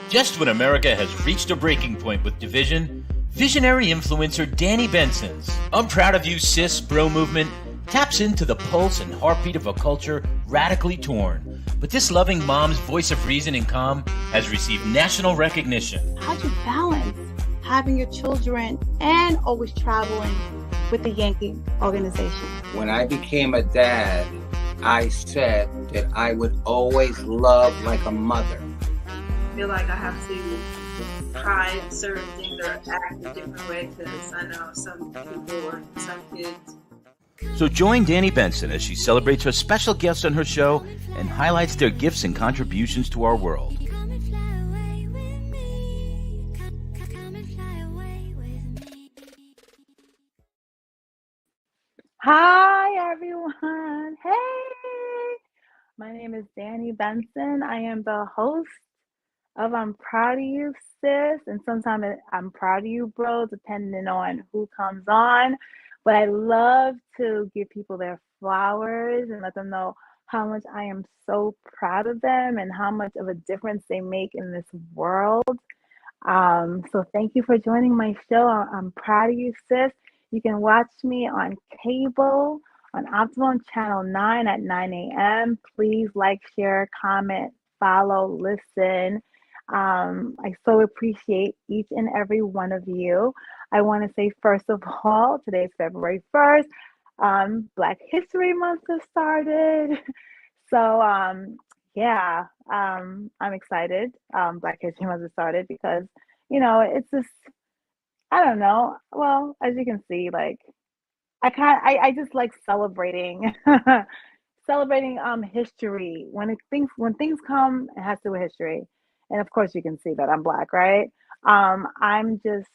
Just when America has reached a breaking point with division, visionary influencer Danni Benson's I'm Proud of You Sis bro movement taps into the pulse and heartbeat of a culture radically torn. But this loving mom's voice of reason and calm has received national recognition. How'd you balance having your children and always traveling with the Yankee organization? When I became a dad, I said that I would always love like a mother. I feel like I have to try certain things or act a different way because I know some people or some kids. So join Danni Benson as she celebrates her special guests on her show and highlights their gifts and contributions to our world. Hi, everyone. Hey, my name is Danni Benson. I am the host of I'm Proud of You Sis, and sometimes I'm Proud of You Bro, depending on who comes on. But I love to give people their flowers and let them know how much I am so proud of them and how much of a difference they make in this world. So thank you for joining my show. I'm Proud of You Sis. You can watch me on cable on Optimum Channel 9 at 9 a.m. Please like, share, comment, follow, listen. I so appreciate each and every one of you. I want to say, first of all, today's February 1st. Black History Month has started. So, I'm excited. Black History Month has started because, it's just, I don't know. Well, as you can see, like, I just like celebrating celebrating history. When things come, it has to do with history. And of course you can see that I'm Black, right? I'm just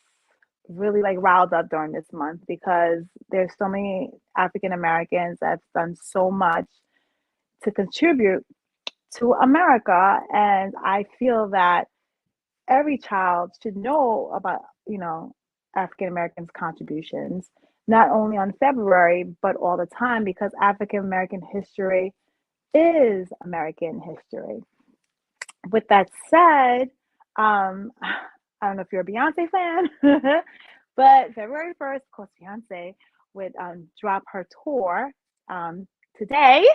really like riled up during this month because there's so many African Americans that's done so much to contribute to America. And I feel that every child should know about, African Americans' contributions, not only on February, but all the time, because African American history is American history. With that said, I don't know if you're a Beyonce fan, but February 1st, of course, Beyonce would drop her tour today.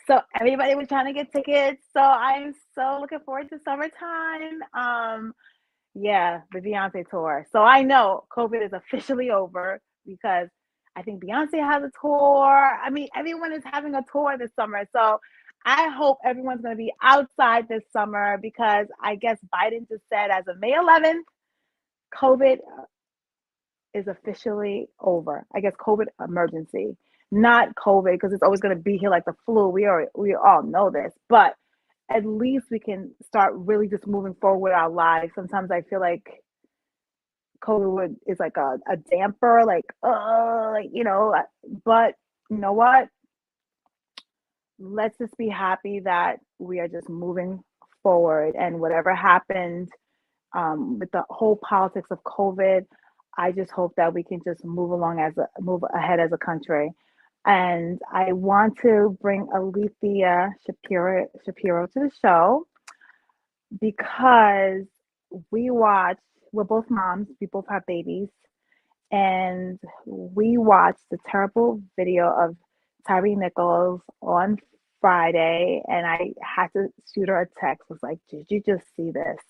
So everybody was trying to get tickets. So I'm so looking forward to summertime. The Beyonce tour. So I know COVID is officially over because I think Beyonce has a tour. I mean, everyone is having a tour this summer. So I hope everyone's going to be outside this summer because I guess Biden just said as of May 11th, COVID is officially over. I guess COVID emergency, not COVID, because it's always going to be here like the flu. We all know this, but at least we can start really just moving forward with our lives. Sometimes I feel like COVID is like a damper, but you know what? Let's just be happy that we are just moving forward, and whatever happened with the whole politics of COVID, I just hope that we can just move ahead as a country. And I want to bring Alethia Shapiro to the show because we're both moms, we both have babies, and we watched the terrible video of Tyre Nichols on Friday, and I had to shoot her a text. I was like, did you just see this?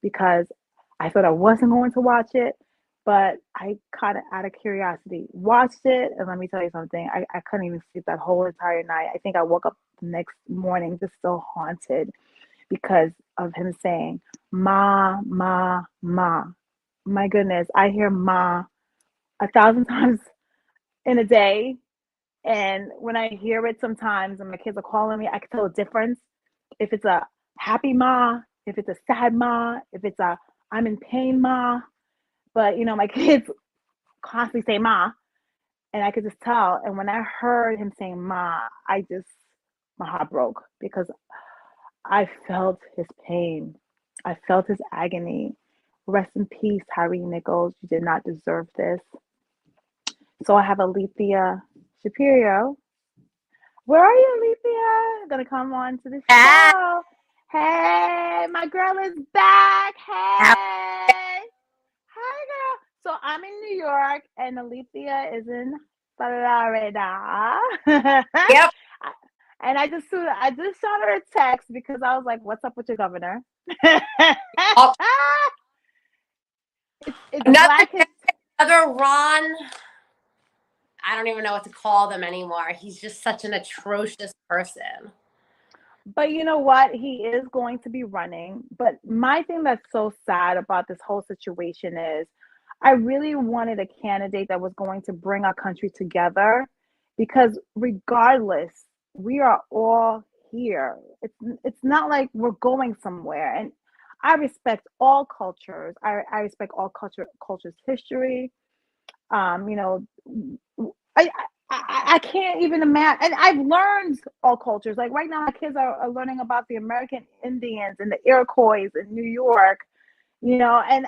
Because I thought I wasn't going to watch it, but I kind of, out of curiosity, watched it. And let me tell you something, I couldn't even sleep that whole entire night. I think I woke up the next morning just so haunted because of him saying, ma, ma, ma. My goodness, I hear ma 1,000 times in a day. And when I hear it sometimes and my kids are calling me, I can tell the difference. If it's a happy ma, if it's a sad ma, if it's a I'm in pain ma. But, my kids constantly say ma, and I could just tell. And when I heard him saying ma, my heart broke because I felt his pain. I felt his agony. Rest in peace, Tyre Nichols. You did not deserve this. So I have Alethia Shapiro. Where are you, Alethia? Gonna come on to the show. Hey, my girl is back. Hey. Hi, girl. So I'm in New York and Alethia is in Florida. Yep. And I just shot her a text because I was like, "What's up with your governor?" Oh, It's another Black another Ron. I don't even know what to call them anymore. He's just such an atrocious person. But you know what? He is going to be running. But my thing that's so sad about this whole situation is I really wanted a candidate that was going to bring our country together because regardless, we are all here. It's not like we're going somewhere. And I respect all cultures. I respect all cultures' history. You know, I, I can't even imagine. And I've learned all cultures. Like right now, my kids are learning about the American Indians and the Iroquois in New York. You know, and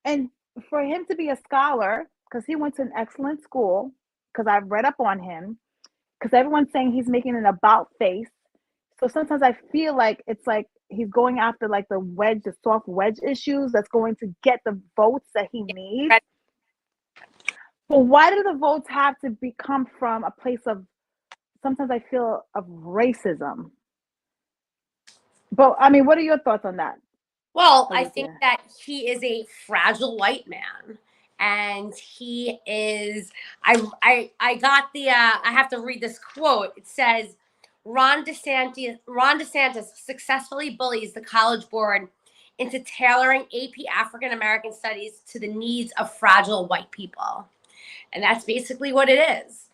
and for him to be a scholar because he went to an excellent school. Because I've read up on him. Because everyone's saying he's making an about face. So sometimes I feel like it's like he's going after like the soft wedge issues that's going to get the votes that he needs. But why do the votes have to come from a place of sometimes I feel of racism? But I mean, what are your thoughts on that? Well, I think that he is a fragile white man. And he is, I got the, I have to read this quote. It says, Ron DeSantis successfully bullies the College Board into tailoring AP African American Studies to the needs of fragile white people. And that's basically what it is.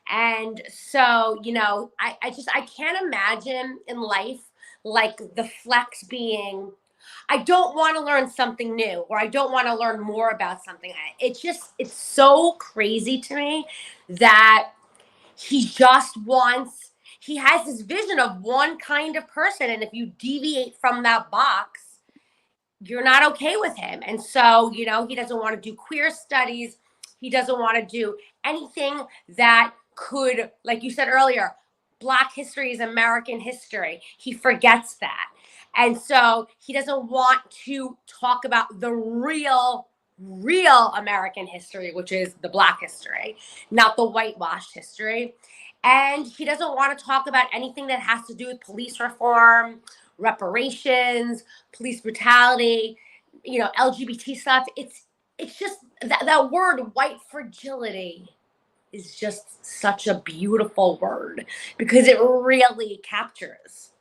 And so, you know, I can't imagine in life like the flex being, I don't want to learn something new or I don't want to learn more about something. It's so crazy to me that he has this vision of one kind of person. And if you deviate from that box, you're not okay with him. And so, you know, he doesn't want to do queer studies. He doesn't want to do anything that could, like you said earlier, Black history is American history. He forgets that. And so he doesn't want to talk about the real American history, which is the Black history, not the whitewashed history. And he doesn't want to talk about anything that has to do with police reform, reparations, police brutality, you know, LGBT stuff. It's just that word white fragility is just such a beautiful word because it really captures,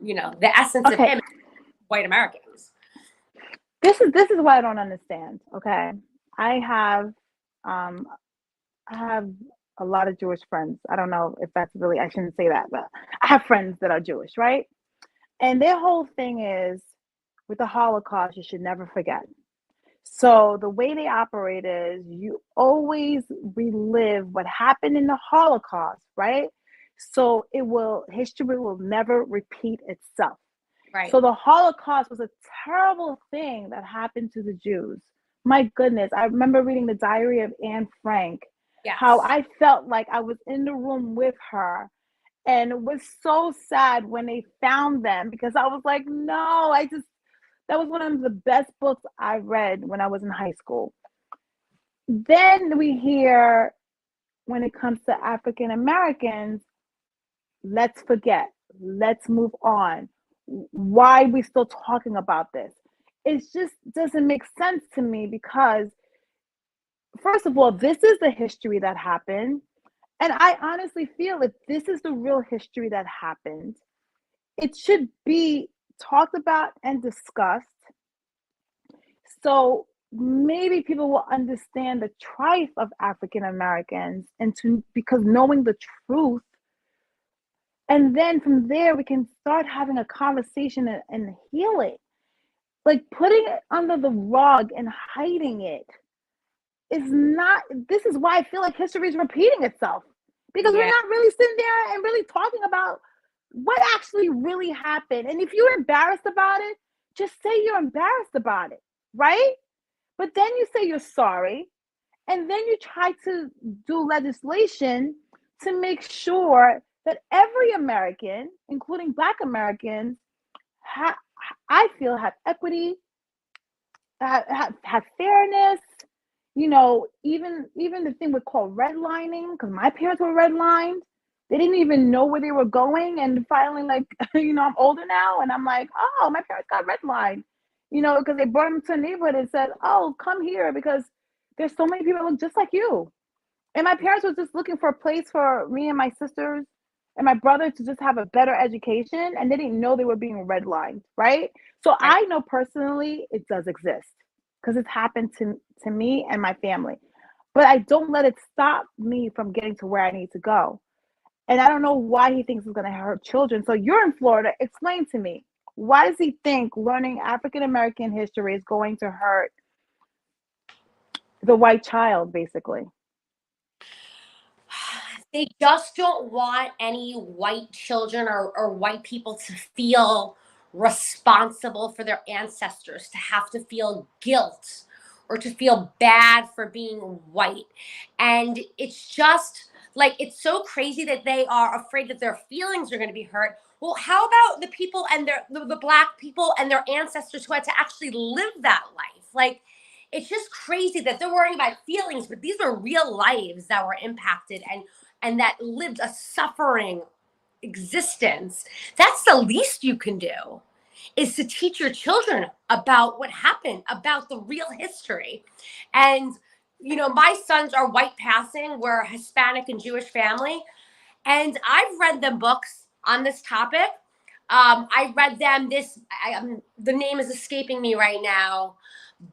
you know, the essence of him, white Americans. This is what I don't understand. Okay. I have a lot of Jewish friends. I don't know if that's really, I shouldn't say that, but I have friends that are Jewish, right? And their whole thing is with the Holocaust, you should never forget. So the way they operate is you always relive what happened in the Holocaust, right? So history will never repeat itself. Right. So the Holocaust was a terrible thing that happened to the Jews. My goodness, I remember reading the diary of Anne Frank, yes. How I felt like I was in the room with her. And it was so sad when they found them because I was like, no, that was one of the best books I read when I was in high school. Then we hear when it comes to African Americans, let's forget, let's move on. Why are we still talking about this? It just doesn't make sense to me because, first of all, this is the history that happened. And I honestly feel if this is the real history that happened, it should be talked about and discussed. So maybe people will understand the triumph of African Americans because knowing the truth. And then from there, we can start having a conversation and healing. Like putting it under the rug and hiding it is not, this is why I feel like history is repeating itself. Because we're not really sitting there and really talking about what actually really happened. And if you're embarrassed about it, just say you're embarrassed about it, right? But then you say you're sorry. And then you try to do legislation to make sure that every American, including Black Americans, I feel have equity, have fairness. You know, even the thing we call redlining, because my parents were redlined. They didn't even know where they were going, and finally, like, you know, I'm older now, and I'm like, oh, my parents got redlined, you know, because they brought them to a neighborhood and said, oh, come here because there's so many people that look just like you. And my parents were just looking for a place for me and my sisters and my brother to just have a better education, and they didn't know they were being redlined, right? So I know personally it does exist because it's happened to me and my family. But I don't let it stop me from getting to where I need to go. And I don't know why he thinks it's going to hurt children. So you're in Florida. Explain to me, why does he think learning African American history is going to hurt the white child, basically? They just don't want any white children or white people to feel responsible for their ancestors, to have to feel guilt or to feel bad for being white. And it's just like, it's so crazy that they are afraid that their feelings are going to be hurt. Well, how about the people and the Black people and their ancestors who had to actually live that life? Like, it's just crazy that they're worrying about feelings, but these are real lives that were impacted and that lived a suffering existence. That's the least you can do, is to teach your children about what happened, about the real history. And, you know, my sons are white passing. We're a Hispanic and Jewish family. And I've read them books on this topic. I read them the name is escaping me right now,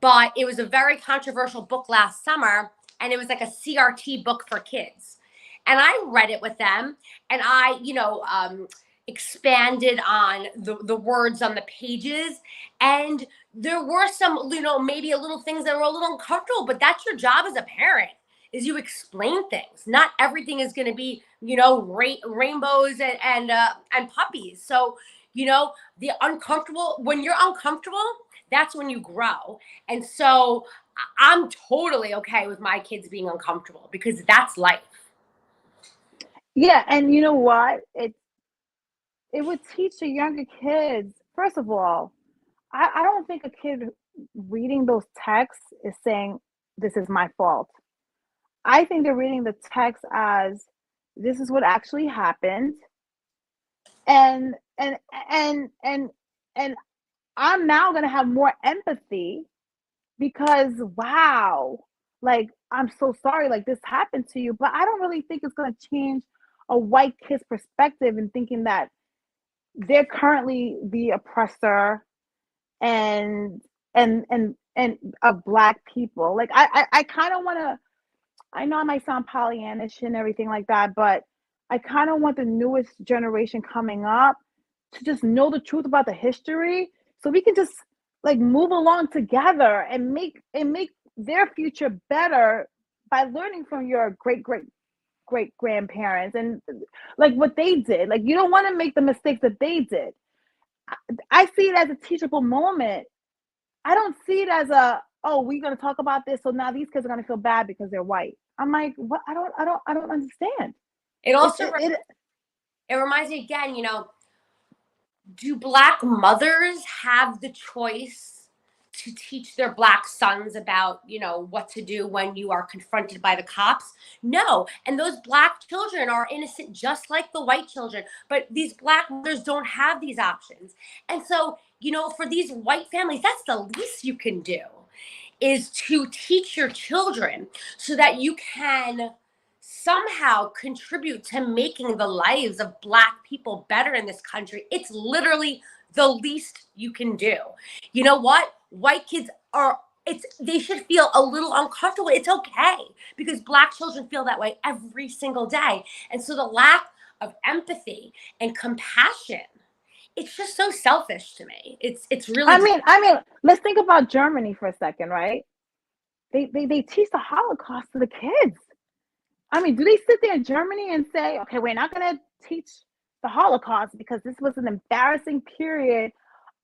but it was a very controversial book last summer, and it was like a CRT book for kids. And I read it with them, and I, expanded on the words on the pages. And there were some, maybe a little things that were a little uncomfortable, but that's your job as a parent, is you explain things. Not everything is going to be, rainbows and puppies. So, the uncomfortable, when you're uncomfortable, that's when you grow. And so I'm totally okay with my kids being uncomfortable, because that's life. Yeah, and you know what? It would teach the younger kids. First of all, I don't think a kid reading those texts is saying this is my fault. I think they're reading the text as this is what actually happened, and and I'm now gonna have more empathy because wow, like I'm so sorry, like this happened to you, but I don't really think it's gonna change a white kid's perspective in thinking that they're currently the oppressor and and of Black people. Like I kind of want to. I know I might sound Pollyannish and everything like that, but I kind of want the newest generation coming up to just know the truth about the history, so we can just like move along together and make their future better by learning from your great grandparents and like what they did. Like you don't want to make the mistakes that they did. I see it as a teachable moment. I don't see it as a, oh, we're gonna talk about this, so now these kids are gonna feel bad because they're white. I'm like, what? I don't understand. It also it reminds me again, do Black mothers have the choice to teach their Black sons about, what to do when you are confronted by the cops? No. And those Black children are innocent just like the white children, but these Black mothers don't have these options. And so, for these white families, that's the least you can do, is to teach your children so that you can somehow contribute to making the lives of Black people better in this country. It's literally the least you can do. You know what? White kids they should feel a little uncomfortable. It's okay, because Black children feel that way every single day. And so the lack of empathy and compassion, it's just so selfish to me. It's really. I mean, let's think about Germany for a second, right? They teach the Holocaust to the kids. I mean, do they sit there in Germany and say, okay, we're not going to teach the Holocaust because this was an embarrassing period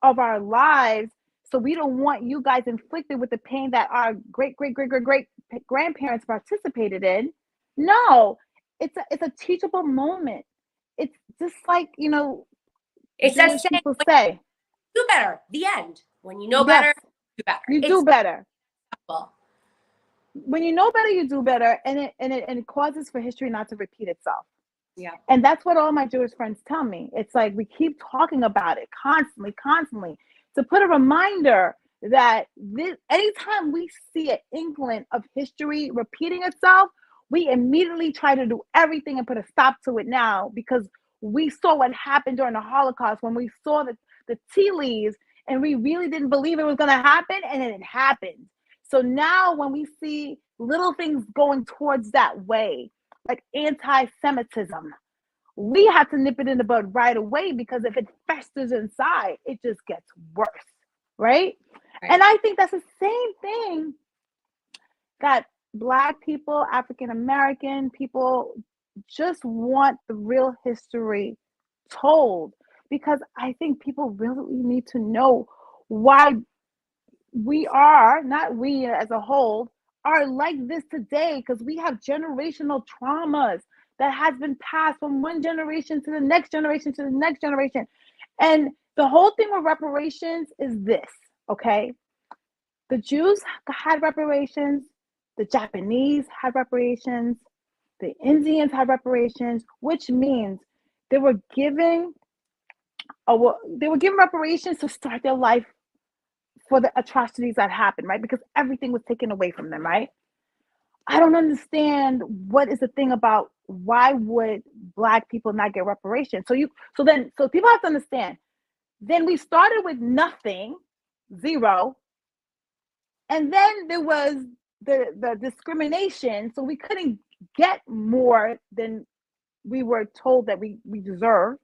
of our lives, so we don't want you guys inflicted with the pain that our great grandparents participated in? No, it's a teachable moment. it's just like, It's Jewish just saying, people say. do better. The end. When you know Yes, better, do better. you do better. Simple. When you know better, you do better, and it causes for history not to repeat itself. Yeah. And that's what all my Jewish friends tell me. It's like we keep talking about it constantly, to put a reminder that anytime we see an inkling of history repeating itself, we immediately try to do everything and put a stop to it now, because we saw what happened during the Holocaust when we saw the tea leaves, and we really didn't believe it was going to happen, and then it happened. So now when we see little things going towards that way, like anti-Semitism, we have to nip it in the bud right away, because if it festers inside, it just gets worse, right? And I think that's the same thing that Black people, African American people just want the real history told, because I think people really need to know why we are, not we as a whole, are like this today, because we have generational traumas that has been passed from one generation to the next generation to the next generation. And the whole thing with reparations is this, okay? The Jews had reparations, the Japanese had reparations, the Indians had reparations, which means they were giving reparations to start their life for the atrocities that happened, right? Because everything was taken away from them, right? I don't understand what is the thing about why would Black people not get reparations? So people have to understand. Then we started with nothing, zero, and then there was the discrimination, so we couldn't get more than we were told that we deserve.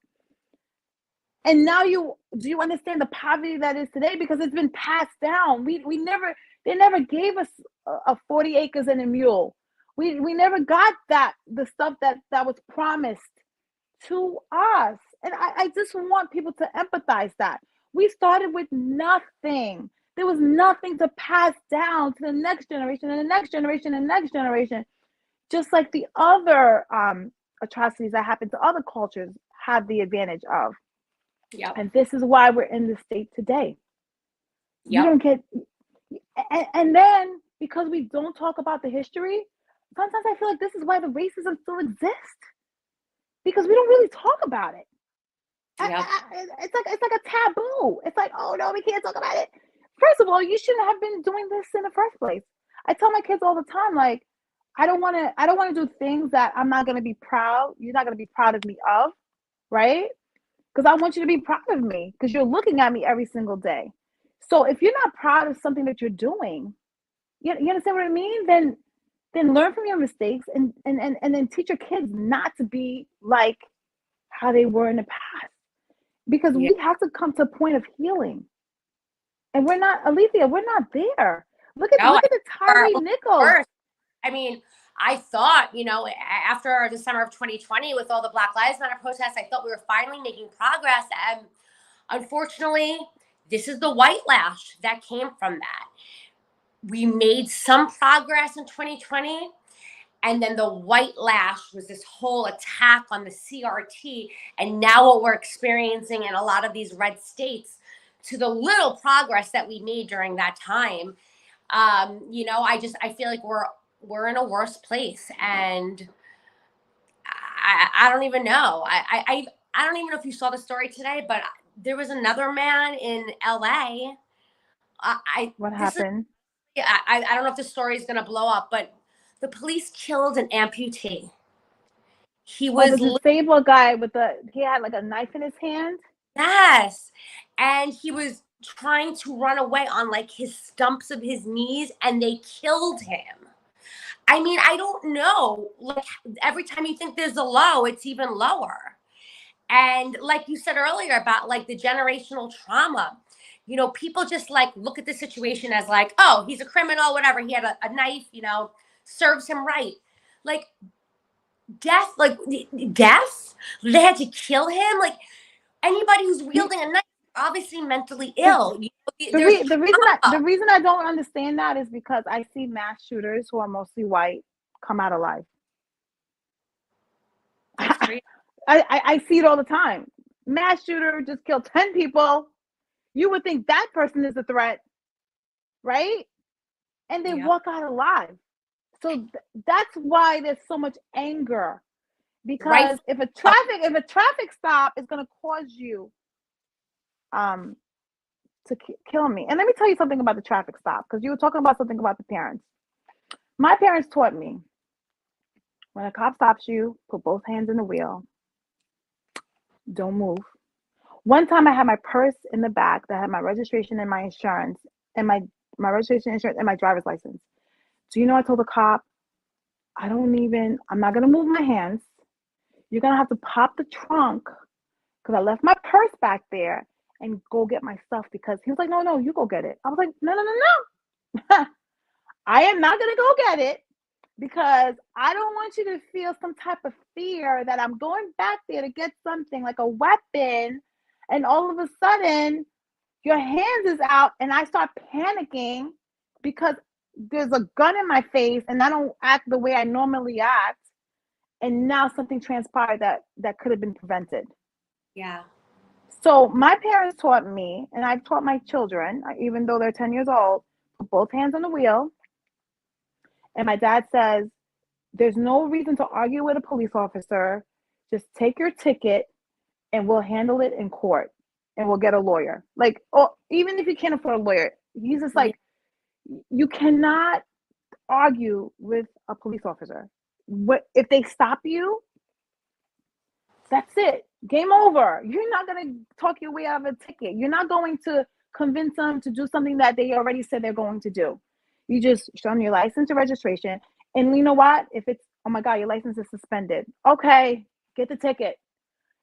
And now do you understand the poverty that is today? Because it's been passed down. They never gave us a 40 acres and a mule. We never got the stuff that was promised to us. And I just want people to empathize that. We started with nothing. There was nothing to pass down to the next generation and the next generation and the next generation. Just like the other atrocities that happened to other cultures have the advantage of. Yep. And this is why we're in this state today. Yep. You don't get, and then because we don't talk about the history, sometimes I feel like this is why the racism still exists, because we don't really talk about it. Yep. It's like a taboo. It's like, oh no, we can't talk about it. First of all, you shouldn't have been doing this in the first place. I tell my kids all the time, like, I don't want to do things that I'm not going to be proud. You're not going to be proud of me of, right? Because I want you to be proud of me, because you're looking at me every single day. So if you're not proud of something that you're doing, you understand what I mean? Then learn from your mistakes and then teach your kids not to be like how they were in the past. Because we have to come to a point of healing. And we're not, Alethia, we're not there. Look at the Tyre Nichols. I mean, I thought, after the summer of 2020 with all the Black Lives Matter protests, I thought we were finally making progress. And unfortunately, this is the white lash that came from that. We made some progress in 2020. And then the white lash was this whole attack on the CRT. And now what we're experiencing in a lot of these red states, to the little progress that we made during that time, I feel like we're in a worse place. And I don't even know. I don't even know if you saw the story today, but there was another man in LA. What happened? I don't know if the story is going to blow up, but the police killed an amputee. He was the disabled guy he had like a knife in his hand. Yes. And he was trying to run away on like his stumps of his knees, and they killed him. I mean, I don't know. Like, every time you think there's a low, it's even lower. And like you said earlier about like the generational trauma, people just like look at the situation as like, oh, he's a criminal, whatever. He had a knife, serves him right. Like death, they had to kill him. Like, anybody who's wielding a knife is obviously mentally ill. The reason I don't understand that is because I see mass shooters who are mostly white come out alive. I see it all the time. Mass shooter just killed 10 people. You would think that person is a threat, right? And they walk out alive. So that's why there's so much anger, because if a traffic stop is going to cause you to kill me. And let me tell you something about the traffic stop, because you were talking about something about the parents. My parents taught me, when a cop stops you, put both hands in the wheel. Don't move. One time I had my purse in the back that had my registration and my insurance, and my registration, insurance, and my driver's license. Do you know I told the cop, I'm not going to move my hands. You're going to have to pop the trunk, because I left my purse back there, and go get my stuff. Because he was like, no, you go get it. I was like, no. I am not going to go get it, because I don't want you to feel some type of fear that I'm going back there to get something like a weapon, and all of a sudden your hands is out and I start panicking because there's a gun in my face and I don't act the way I normally act, and now something transpired that could have been prevented. Yeah. So my parents taught me, and I've taught my children, even though they're 10 years old, put both hands on the wheel. And my dad says, there's no reason to argue with a police officer. Just take your ticket and we'll handle it in court, and we'll get a lawyer. Like, or even if you can't afford a lawyer, he's just like, you cannot argue with a police officer. If they stop you, that's it. Game over. You're not going to talk your way out of a ticket. You're not going to convince them to do something that they already said they're going to do. You just show them your license or registration. And you know what? If it's, oh my God, your license is suspended. Okay, get the ticket.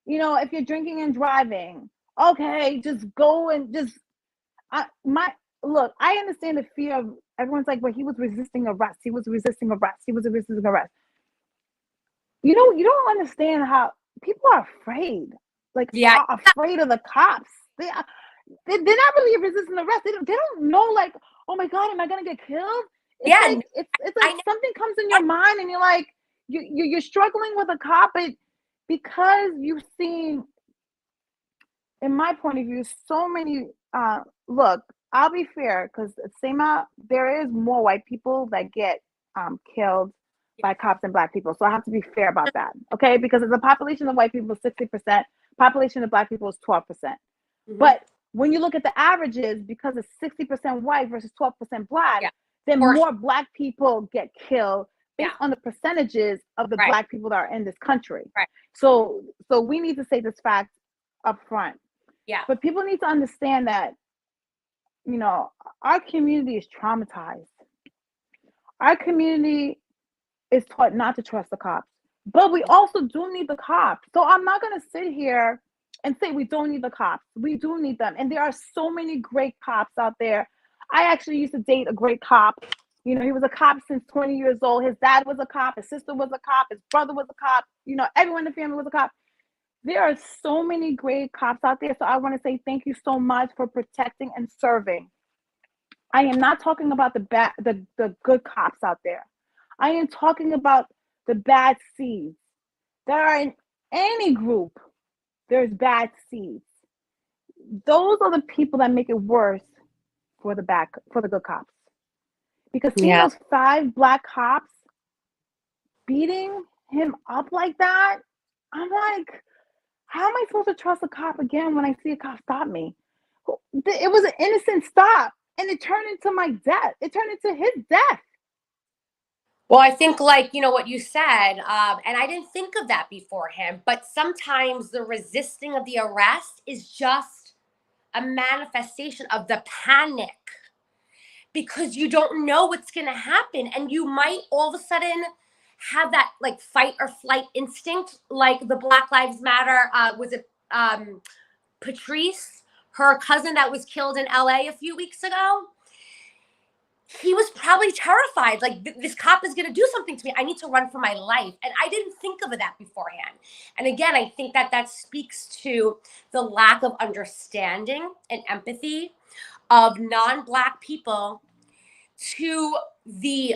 You know, if you're drinking and driving, okay, just go and just, look, I understand the fear of, everyone's like, well, he was resisting arrest. He was resisting arrest. He was resisting arrest. You don't understand how people are afraid. Like, are afraid of the cops. They're not really resisting arrest. They don't know, like, oh my God, am I gonna get killed? It's like something comes in your mind, and you're like, you're struggling with a cop, but because you've seen, in my point of view, so many. Look, I'll be fair, because there is more white people that get killed by cops and black people. So I have to be fair about that, okay? Because the population of white people is 60%, population of black people is 12%. Mm-hmm. But when you look at the averages, because it's 60% white versus 12% black, then more black people get killed based on the percentages of the black people that are in this country. Right. So we need to say this fact up front. Yeah. But people need to understand that, our community is traumatized. Our community is taught not to trust the cops, but we also do need the cops. So I'm not going to sit here and say we don't need the cops. We do need them. And there are so many great cops out there. I actually used to date a great cop. He was a cop since 20 years old. His dad was a cop. His sister was a cop. His brother was a cop. Everyone in the family was a cop. There are so many great cops out there. So I want to say thank you so much for protecting and serving. I am not talking about the good cops out there. I am talking about the bad seeds. There are in any group, there's bad seeds. Those are the people that make it worse for the good cops. Because seeing those 5 black cops beating him up like that, I'm like, how am I supposed to trust a cop again when I see a cop stop me? It was an innocent stop, and it turned into my death. It turned into his death. Well, I think, like, what you said, and I didn't think of that beforehand, but sometimes the resisting of the arrest is just a manifestation of the panic, because you don't know what's going to happen. And you might all of a sudden have that, like, fight or flight instinct, like the Black Lives Matter, was it Patrice, her cousin that was killed in LA a few weeks ago? He was probably terrified, like, this cop is going to do something to me. I need to run for my life. And I didn't think of that beforehand. And again, I think that speaks to the lack of understanding and empathy of non-Black people to the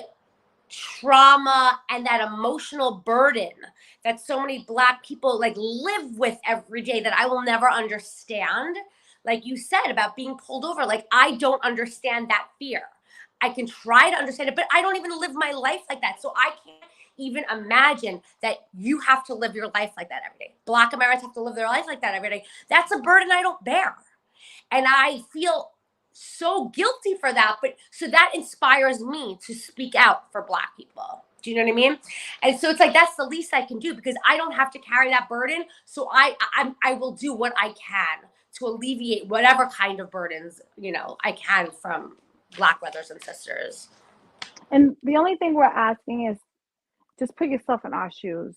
trauma and that emotional burden that so many Black people like live with every day that I will never understand. Like you said about being pulled over, like I don't understand that fear. I can try to understand it, but I don't even live my life like that. So I can't even imagine that you have to live your life like that every day. Black Americans have to live their life like that every day. That's a burden I don't bear. And I feel so guilty for that. But so that inspires me to speak out for Black people. Do you know what I mean? And so it's like, that's the least I can do because I don't have to carry that burden. So I will do what I can to alleviate whatever kind of burdens, you know, I can from Black brothers and sisters. And the only thing we're asking is just put yourself in our shoes.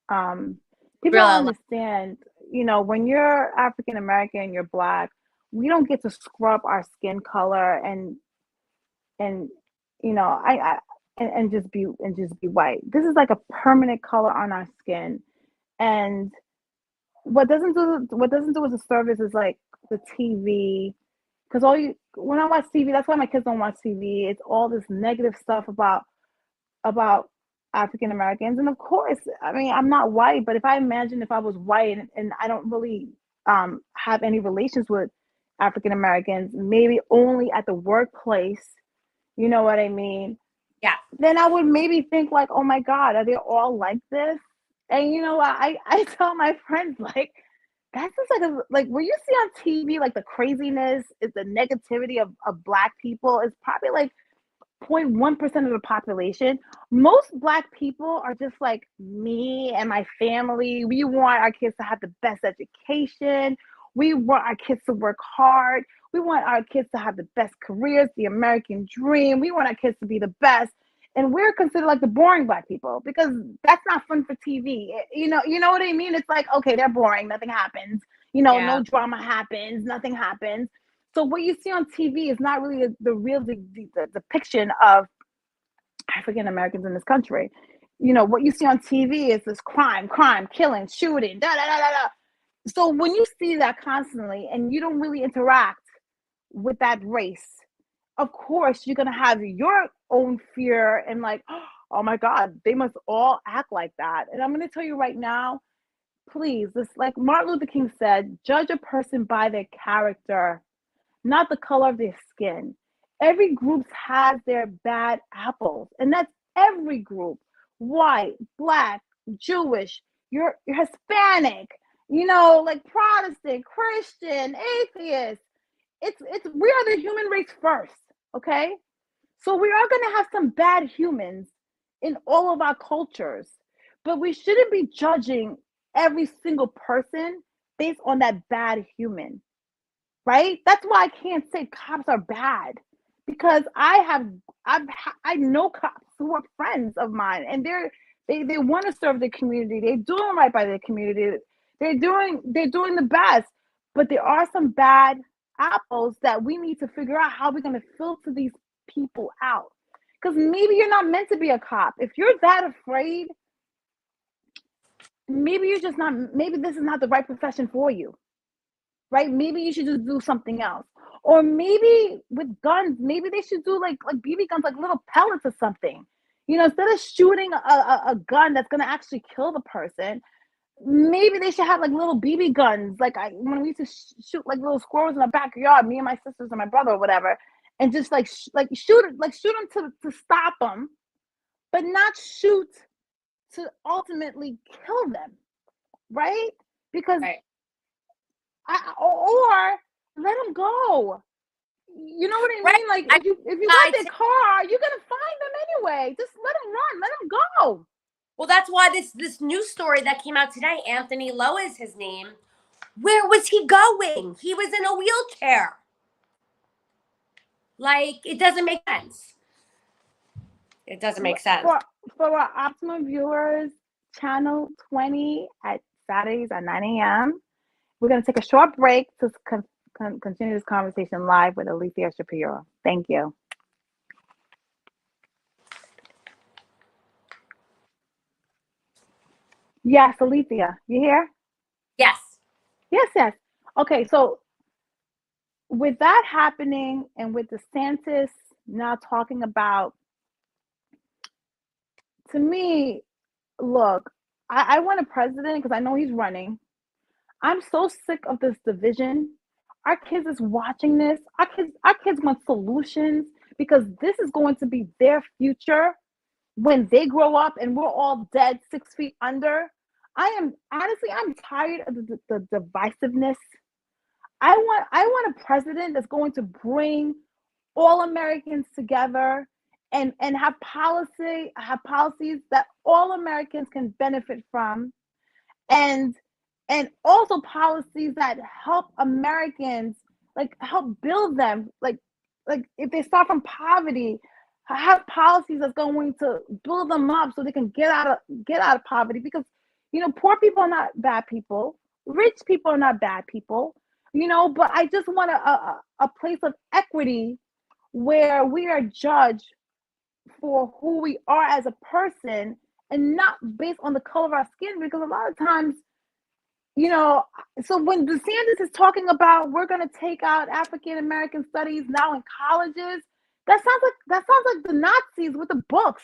People don't understand, you know, when you're African American, you're Black, we don't get to scrub our skin color and you know, and just be white. This is like a permanent color on our skin. And what doesn't do as a service is like the TV. Because when I watch TV, that's why my kids don't watch TV. It's all this negative stuff about African Americans. And of course, I mean, I'm not white, but if I imagine if I was white and I don't really have any relations with African Americans, maybe only at the workplace, you know what I mean? Yeah. Then I would maybe think like, oh my God, are they all like this? And you know, I tell my friends like, that's just like what you see on TV, like the craziness is the negativity of Black people is probably like 0.1% of the population. Most Black people are just like me and my family. We want our kids to have the best education. We want our kids to work hard. We want our kids to have the best careers, the American dream. We want our kids to be the best. And we're considered like the boring Black people because that's not fun for TV. You know what I mean? It's like, okay, they're boring. Nothing happens. You know, no drama happens. Nothing happens. So what you see on TV is not really the real depiction of African Americans in this country. You know, what you see on TV is this crime, killing, shooting, da da da da da. So when you see that constantly and you don't really interact with that race, of course you're gonna have your own fear and like, oh my God, they must all act like that. And I'm gonna tell you right now, please, this like Martin Luther King said, judge a person by their character, not the color of their skin. Every group has their bad apples, and that's every group: white, Black, Jewish, you're Hispanic, you know, like Protestant, Christian, atheist. It's we are the human race first, okay? So we are gonna have some bad humans in all of our cultures, but we shouldn't be judging every single person based on that bad human, right? That's why I can't say cops are bad, because I know cops who are friends of mine, and they want to serve the community. They're doing right by the community. They're doing the best, but there are some bad apples that we need to figure out how we're going to filter these people out. Because maybe you're not meant to be a cop. If you're that afraid, maybe you're just not. Maybe this is not the right profession for you, right? Maybe you should just do something else. Or maybe with guns, maybe they should do like BB guns, like little pellets or something. You know, instead of shooting a gun that's gonna actually kill the person, maybe they should have like little BB guns. Like when we used to shoot like little squirrels in the backyard, me and my sisters and my brother or whatever, and just shoot them to stop them, but not shoot to ultimately kill them, right? Because or let them go. You know what I mean? Like if you want their car, you're gonna find them anyway. Just let them run. Let them go. Well, that's why this news story that came out today, Anthony Lowe is his name. Where was he going? He was in a wheelchair. Like, it doesn't make sense. It doesn't make sense. For our Optimum viewers, channel 20 at Saturdays at 9 a.m. We're going to take a short break to continue this conversation live with Alethia Shapiro. Thank you. Yes, Alethia, you here? Yes. Yes. Okay, so with that happening and with DeSantis now talking about to me, look, I want a president because I know he's running. I'm so sick of this division. Our kids is watching this. Our kids want solutions because this is going to be their future when they grow up and we're all dead 6 feet under. I'm tired of the divisiveness. I want a president that's going to bring all Americans together and have policies that all Americans can benefit from, and also policies that help Americans, like help build them, like if they start from poverty, have policies that's going to build them up so they can get out of poverty, because poor people are not bad people, rich people are not bad people, but I just want a place of equity where we are judged for who we are as a person and not based on the color of our skin, because a lot of times, so when DeSantis is talking about we're going to take out African American studies now in colleges, that sounds like the Nazis with the books.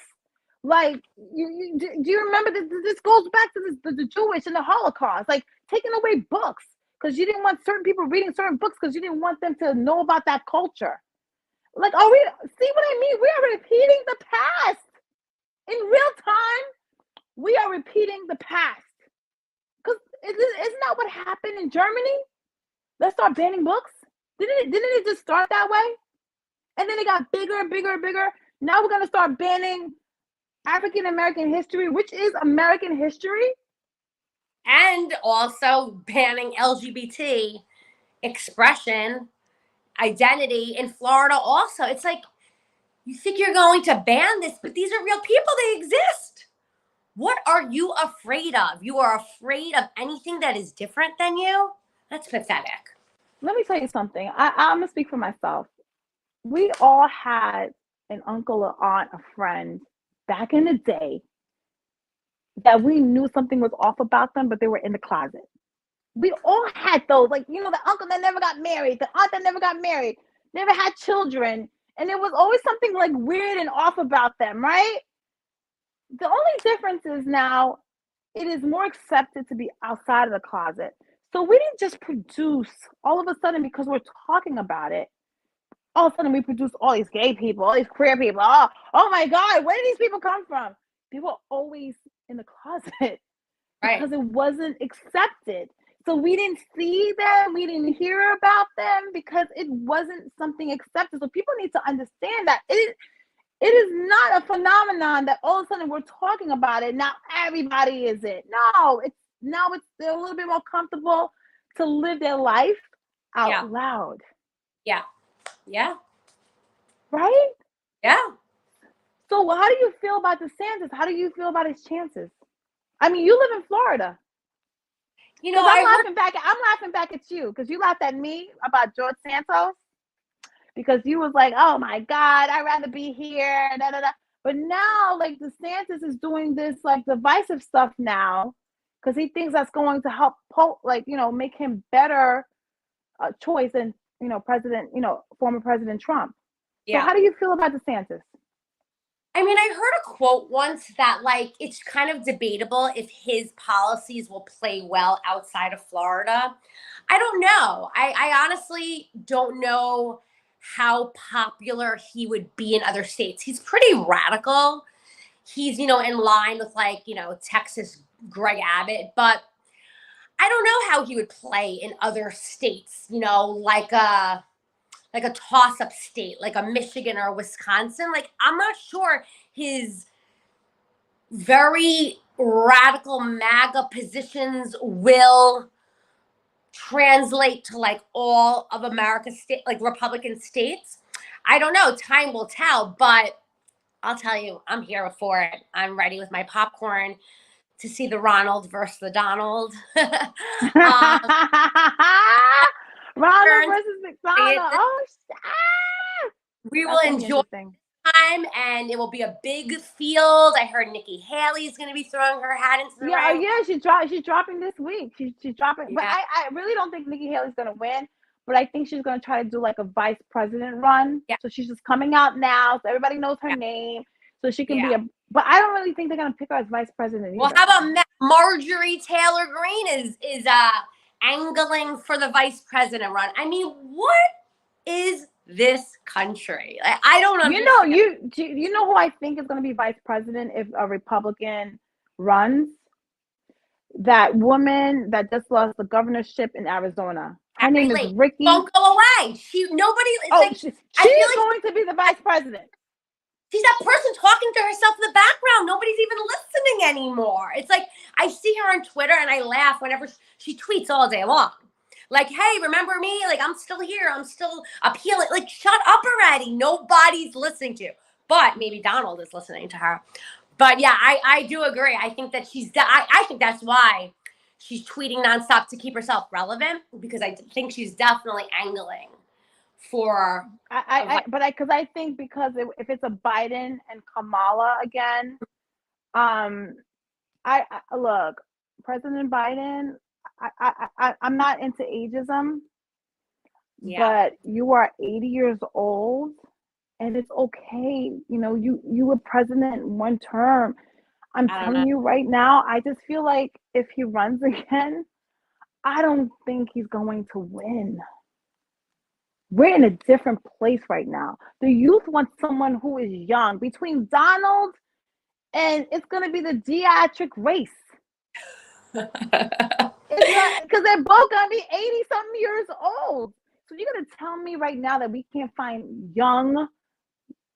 Like, do you remember this goes back to the Jewish and the Holocaust, like taking away books because you didn't want certain people reading certain books because you didn't want them to know about that culture. Like, are we, see what I mean? We are repeating the past in real time. We are repeating the past. Because isn't that what happened in Germany? Let's start banning books. Didn't it just start that way? And then it got bigger and bigger and bigger. Now we're going to start banning African American history, which is American history. And also banning LGBT expression, identity in Florida also. It's like, you think you're going to ban this, but these are real people. They exist. What are you afraid of? You are afraid of anything that is different than you? That's pathetic. Let me tell you something. I'm going to speak for myself. We all had an uncle, or aunt, a friend back in the day that we knew something was off about them, but they were in the closet. We all had those, like, the uncle that never got married, the aunt that never got married, never had children, and there was always something like weird and off about them, right? The only difference is now it is more accepted to be outside of the closet. So we didn't just produce all of a sudden, because we're talking about it, all of a sudden we produce all these gay people, all these queer people. Oh my God, where did these people come from? They were always in the closet, right? Because it wasn't accepted. So we didn't see them, we didn't hear about them because it wasn't something accepted. So people need to understand that it is not a phenomenon that all of a sudden we're talking about it. Now everybody is it. No, they're a little bit more comfortable to live their life out loud. Yeah. Yeah. Right? Yeah. So how do you feel about DeSantis? How do you feel about his chances? I mean, you live in Florida. I'm laughing back at you because you laughed at me about George Santos because you was like, oh my God, I'd rather be here. Da, da, da. But now, like, DeSantis is doing this like divisive stuff now because he thinks that's going to help, make him better choice than former President Trump. Yeah. So how do you feel about DeSantis? I mean, I heard a quote once that, like, it's kind of debatable if his policies will play well outside of Florida. I don't know. I honestly don't know how popular he would be in other states. He's pretty radical. He's, in line with, like, Texas Greg Abbott, but I don't know how he would play in other states, like a toss-up state, like a Michigan or a Wisconsin. Like, I'm not sure his very radical MAGA positions will translate to, like, all of America's state, like Republican states. I don't know. Time will tell, but I'll tell you, I'm here for it. I'm ready with my popcorn to see the Ronald versus the Donald. Ronald versus McDonald. We will enjoy time, and it will be a big field. I heard Nikki Haley's going to be throwing her hat into the ring. Yeah, she's dropping this week. She's dropping, but I really don't think Nikki Haley's going to win. But I think she's going to try to do like a vice president run. Yeah. So she's just coming out now, so everybody knows her name. So she can be But I don't really think they're gonna pick her as vice president either. Well, how about Marjorie Taylor Greene is angling for the vice president run? I mean, what is this country? Like, I don't understand. You know who I think is going to be vice president if a Republican runs? That woman that just lost the governorship in Arizona. Her name is Ricky. Don't go away. She's going to be the vice president. She's that person talking to herself in the background. Nobody's even listening anymore. It's like I see her on Twitter and I laugh whenever she tweets all day long. Like, hey, remember me? Like, I'm still here. I'm still appealing. Like, shut up already. Nobody's listening to you. But maybe Donald is listening to her. But yeah, I do agree. I think that I think that's why she's tweeting nonstop to keep herself relevant, because I think she's definitely angling for. Because I think because if it's a Biden and Kamala again, I look, President Biden. I'm not into ageism, but you are 80 years old, and it's okay. You know, you were president one term. I'm telling you right now, I just feel like if he runs again, I don't think he's going to win. We're in a different place right now. The youth want someone who is young. Between Donald and it's going to be the geriatric race. Because they're both going to be 80-something years old. So you're going to tell me right now that we can't find young,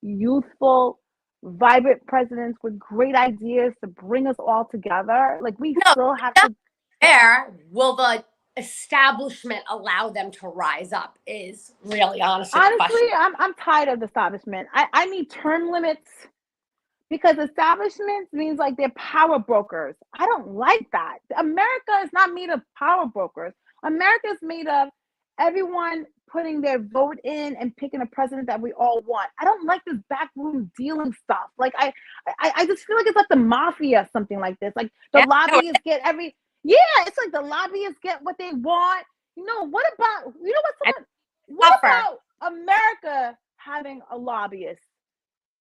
youthful, vibrant presidents with great ideas to bring us all together? Like, we still have to. Will the establishment allow them to rise up? Is really honestly I'm tired of the establishment. I need term limits. Because establishments means like they're power brokers. I don't like that. America is not made of power brokers. America is made of everyone putting their vote in and picking a president that we all want. I don't like this backroom dealing stuff. Like I just feel like it's like the mafia, something like this. Like the lobbyists get it's like the lobbyists get what they want. What about America having a lobbyist?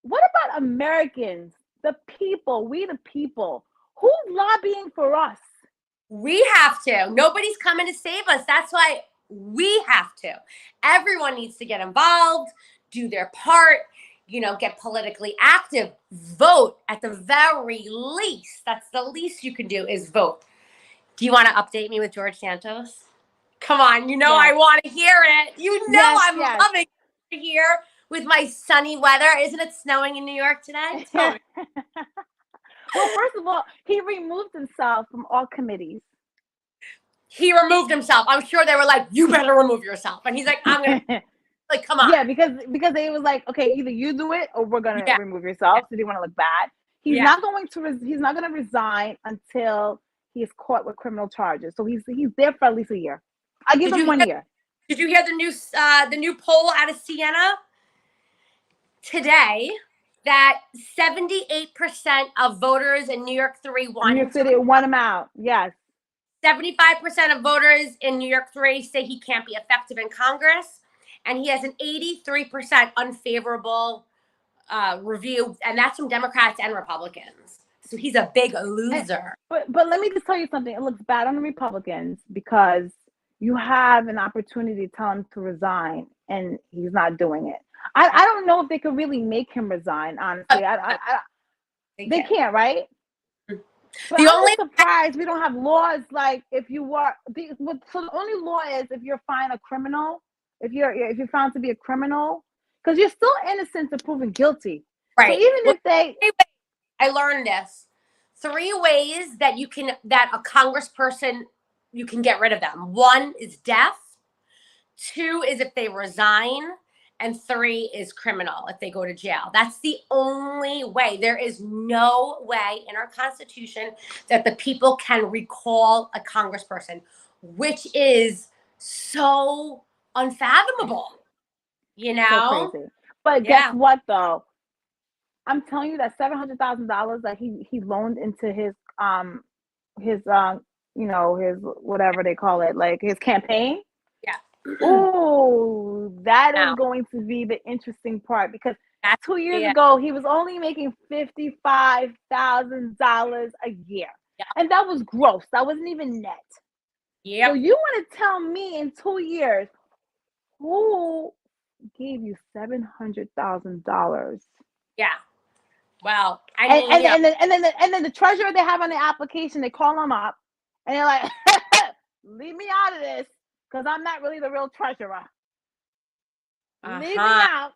What about Americans, the people, we the people? Who's lobbying for us? We have to. Nobody's coming to save us. That's why we have to. Everyone needs to get involved, do their part, get politically active, vote at the very least. That's the least you can do is vote. Do you want to update me with George Santos? Come on, I want to hear it. I'm loving it here. With my sunny weather. Isn't it snowing in New York today? Well, first of all, he removed himself from all committees. He removed himself. I'm sure they were like, you better remove yourself. And he's like, I'm going to, like, come on. Yeah, because they was like, okay, either you do it or we're going to remove yourself. So they want to look bad. He's not going to resign until he is caught with criminal charges. So he's there for at least a year. I'll give him 1 year. Did you hear the new poll out of Siena today that 78% of voters in New York 3 want him out? Yes. 75% of voters in New York 3 say he can't be effective in Congress, and he has an 83% unfavorable review, and that's from Democrats and Republicans. So he's a big loser. But let me just tell you something. It looks bad on the Republicans because you have an opportunity to tell him to resign, and he's not doing it. I don't know if they could really make him resign, honestly. They can't, right? But I'm surprised we don't have laws like if you are. So the only law is if you're found a criminal, if you're found to be a criminal, because you're still innocent to proven guilty. Right. So even if they, I learned this 3 ways that a congressperson, you can get rid of them. 1 is death. 2 is if they resign. And 3 is criminal if they go to jail. That's the only way. There is no way in our Constitution that the people can recall a congressperson, which is so unfathomable, So crazy. But guess what, though? I'm telling you that $700,000 that he loaned into his whatever they call it, like his campaign. Yeah. Oh, that is going to be the interesting part because That's 2 years yeah. ago, he was only making $55,000 a year. Yeah. And that was gross. That wasn't even net. Yep. So you want to tell me in 2 years, who gave you $700,000? Yeah. Well, I And, mean, and then the treasurer they have on the application, they call them up and they're like, leave me out of this because I'm not really the real treasurer. Leave me out.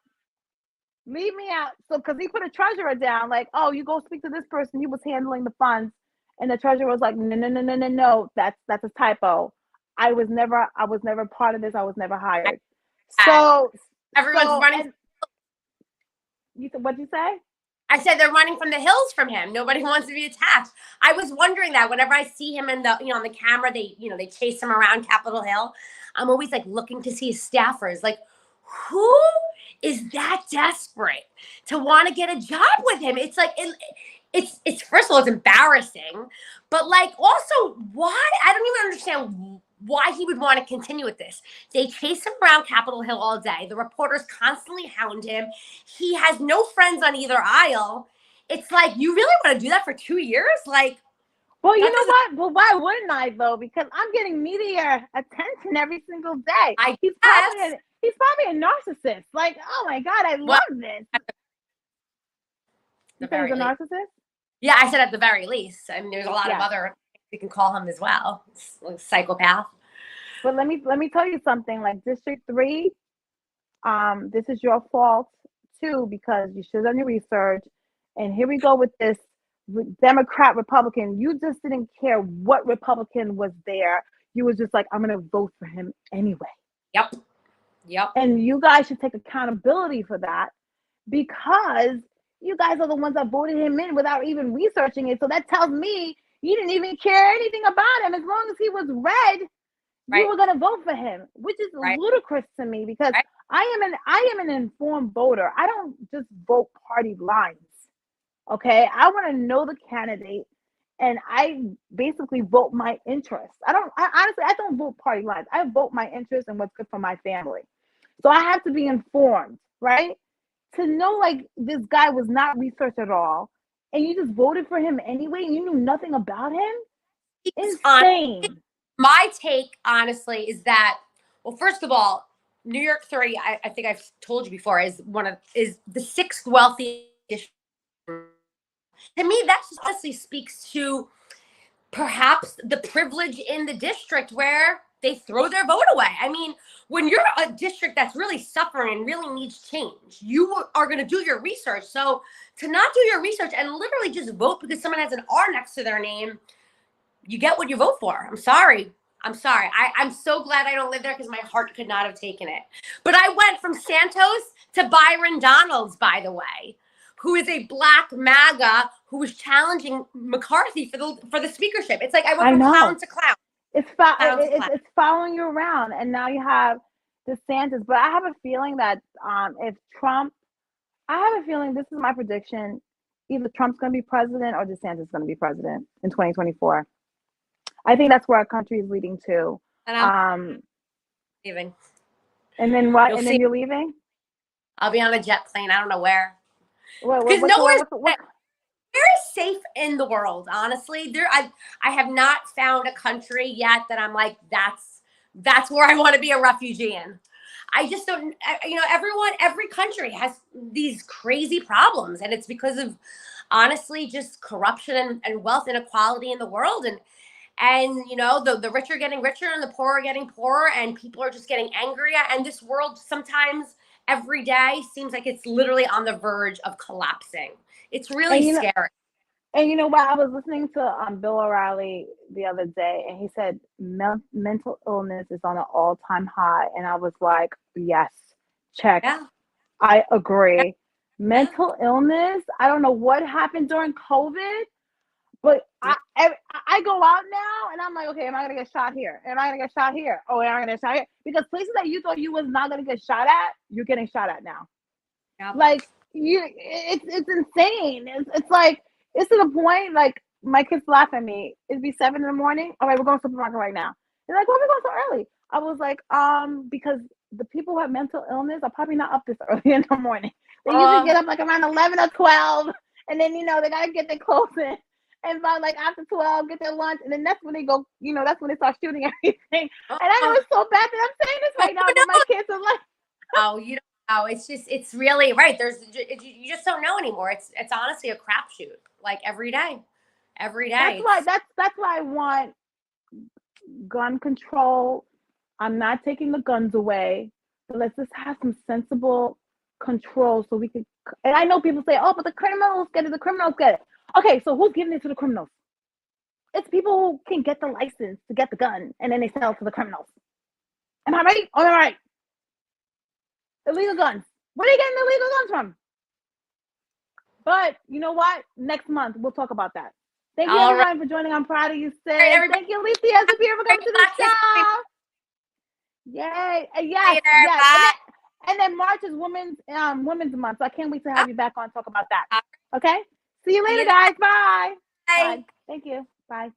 Leave me out. So, because he put a treasurer down, like, oh, you go speak to this person. He was handling the funds, and the treasurer was like, no. That's a typo. I was never part of this. I was never hired. So everyone's running. You said, what'd you say? I said they're running from the hills from him. Nobody wants to be attached. I was wondering that whenever I see him in the, on the camera, they chase him around Capitol Hill. I'm always like looking to see his staffers. Like, who is that desperate to want to get a job with him? It's like, it's first of all, it's embarrassing, but like also why? I don't even understand why he would want to continue with this. They chase him around Capitol Hill all day. The reporters constantly hound him. He has no friends on either aisle. It's like, you really want to do that for 2 years? Like, well, you know what? Well, why wouldn't I though? Because I'm getting media attention every single day. He's probably a narcissist. Like, oh my God, I love this. You said he's a narcissist? Yeah, I said at the very least. I mean, there's a lot of other you can call him as well. Like psychopath. But let me tell you something. Like District 3, this is your fault too, because you should have done your research. And here we go with this Democrat, Republican. You just didn't care what Republican was there. You was just like, I'm gonna vote for him anyway. Yep. And you guys should take accountability for that, because you guys are the ones that voted him in without even researching it. So that tells me you didn't even care anything about him. As long as he was red, you were going to vote for him, which is ludicrous to me, because I am an informed voter. I don't just vote party lines. Okay. I want to know the candidate, and I basically vote my interest. Honestly, I don't vote party lines. I vote my interest and what's good for my family. So I have to be informed, right? To know like this guy was not researched at all, and you just voted for him anyway, and you knew nothing about him. Insane. My take, honestly, is that, well, first of all, New York 3, I think I've told you before, is the 6th wealthiest. To me, that just honestly speaks to perhaps the privilege in the district where they throw their vote away. I mean, when you're a district that's really suffering and really needs change, you are going to do your research. So to not do your research and literally just vote because someone has an R next to their name, you get what you vote for. I'm sorry. I'm so glad I don't live there, because my heart could not have taken it. But I went from Santos to Byron Donalds, by the way, who is a black MAGA who was challenging McCarthy for the speakership. It's like I went from clown to clown. It's following you around, and now you have DeSantis. But I have a feeling that if Trump, I have a feeling, this is my prediction, either Trump's going to be president or DeSantis is going to be president in 2024. I think that's where our country is leading to. And I'm leaving. And then what? And then you're leaving? I'll be on a jet plane. I don't know where. Because nowhere's very safe in the world, honestly. I have not found a country yet that I'm like, that's where I want to be a refugee in. I just don't, every country has these crazy problems, and it's because of, honestly, just corruption and wealth inequality in the world. And the rich are getting richer and the poor are getting poorer, and people are just getting angrier. And this world sometimes every day seems like it's literally on the verge of collapsing. It's really scary. And you know what? I was listening to Bill O'Reilly the other day, and he said mental illness is on an all-time high. And I was like, yes, check. Yeah. I agree. Mental illness. I don't know what happened during COVID, but I go out now and I'm like, okay, am I gonna get shot here? Am I gonna get shot here? Oh, am I gonna get shot here? Because places that you thought you was not gonna get shot at, you're getting shot at now. Yep. Like it's insane. It's like, it's to the point, like my kids laugh at me. It'd be 7 a.m. All right, we're going to the supermarket right now. They're like, why are we going so early? I was like, because the people who have mental illness are probably not up this early in the morning. They usually get up like around 11 or 12, and then they gotta get their clothes in. And by like after 12, get their lunch, and then that's when they go. That's when they start shooting everything. And I know it's so bad that I'm saying this right now, but my kids are like, "Oh, you don't know. It's really right. You just don't know anymore. It's honestly a crapshoot. Like every day. That's why I want gun control. I'm not taking the guns away, but let's just have some sensible control so we can. And I know people say, "Oh, but the criminals get it. The criminals get it." Okay, so who's giving it to the criminals? It's people who can get the license to get the gun, and then they sell it to the criminals. Am I right? All right. Illegal guns. Where are they getting the illegal guns from? But you know what? Next month we'll talk about that. Thank you, everyone, for joining. I'm proud of you, sis. Thank you, Alethia Shapiro, for coming to the show. Yay! Yes. And then March is Women's Month, so I can't wait to have you back on and talk about that. Okay? See you later, guys. Bye. Bye. Thank you. Bye.